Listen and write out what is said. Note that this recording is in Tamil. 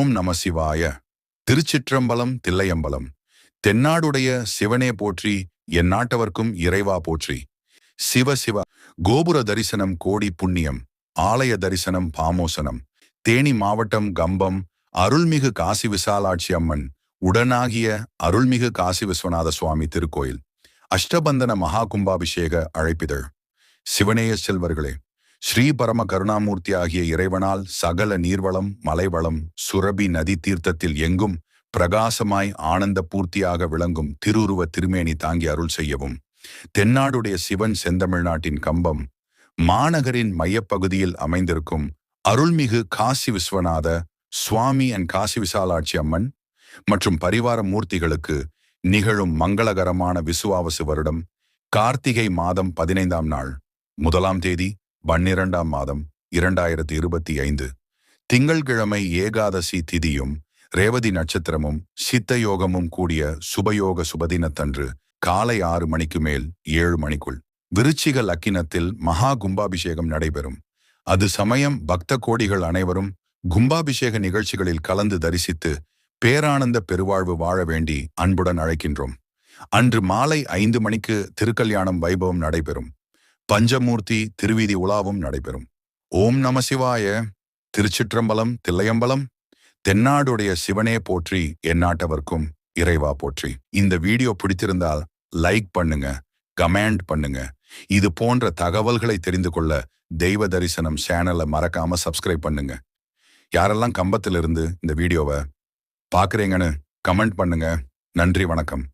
ஓம் நம சிவாய. திருச்சிற்றம்பலம் தில்லையம்பலம். தென்னாடுடைய சிவனே போற்றி, என் நாட்டவர்க்கும் இறைவா போற்றி. சிவ சிவ. கோபுர தரிசனம் கோடி புண்ணியம், ஆலய தரிசனம் பாமோசனம். தேனி மாவட்டம் கம்பம் அருள்மிகு காசி விசாலாட்சி அம்மன் உடனாகிய அருள்மிகு காசி விஸ்வநாத சுவாமி திருக்கோயில் அஷ்டபந்தன மகா கும்பாபிஷேக அழைப்பிதழ். சிவனேய செல்வர்களே, ஸ்ரீ பரம கருணாமூர்த்தி ஆகிய இறைவனால் சகல நீர்வளம் மலைவளம் சுரபி நதி தீர்த்தத்தில் எங்கும் பிரகாசமாய் ஆனந்த பூர்த்தியாக விளங்கும் திருவுருவ திருமேனி தாங்கி அருள் செய்யவும், தென்னாடுடைய சிவன் செந்தமிழ்நாட்டின் கம்பம் மாநகரின் மையப்பகுதியில் அமைந்திருக்கும் அருள்மிகு காசி விஸ்வநாத சுவாமி அண்ட் காசி விசாலாட்சி அம்மன் மற்றும் பரிவார மூர்த்திகளுக்கு நிகழும் மங்களகரமான விசுவாவசு வருடம் கார்த்திகை மாதம் 15ஆம் நாள் 1ஆம் தேதி 12ஆம் மாதம் 2025 திங்கள்கிழமை ஏகாதசி திதியும் ரேவதி நட்சத்திரமும் சித்த யோகமும் கூடிய சுபயோக சுபதினத்தன்று காலை 6 மணிக்கு மேல் 7 மணிக்குள் விருச்சிக லக்கினத்தில் மகா கும்பாபிஷேகம் நடைபெறும். அது சமயம் பக்த கோடிகள் அனைவரும் கும்பாபிஷேக நிகழ்ச்சிகளில் கலந்து தரிசித்து பேரானந்த பெருவாழ்வு வாழ வேண்டி அன்புடன் அழைக்கின்றோம். அன்று மாலை 5 மணிக்கு திருக்கல்யாணம் வைபவம் நடைபெறும். பஞ்சமூர்த்தி திருவீதி உலாவும் நடைபெறும். ஓம் நம சிவாய. திருச்சிற்றம்பலம் தில்லையம்பலம். தென்னாடுடைய சிவனே போற்றி, எந்நாட்டவர்க்கும் இறைவா போற்றி. இந்த வீடியோ பிடித்திருந்தால் லைக் பண்ணுங்க, கமெண்ட் பண்ணுங்க. இது போன்ற தகவல்களை தெரிந்து கொள்ள தெய்வ தரிசனம் சேனலை மறக்காம சப்ஸ்கிரைப் பண்ணுங்க. யாரெல்லாம் கம்பத்திலிருந்து இந்த வீடியோவை பார்க்குறீங்கன்னு கமெண்ட் பண்ணுங்க. நன்றி, வணக்கம்.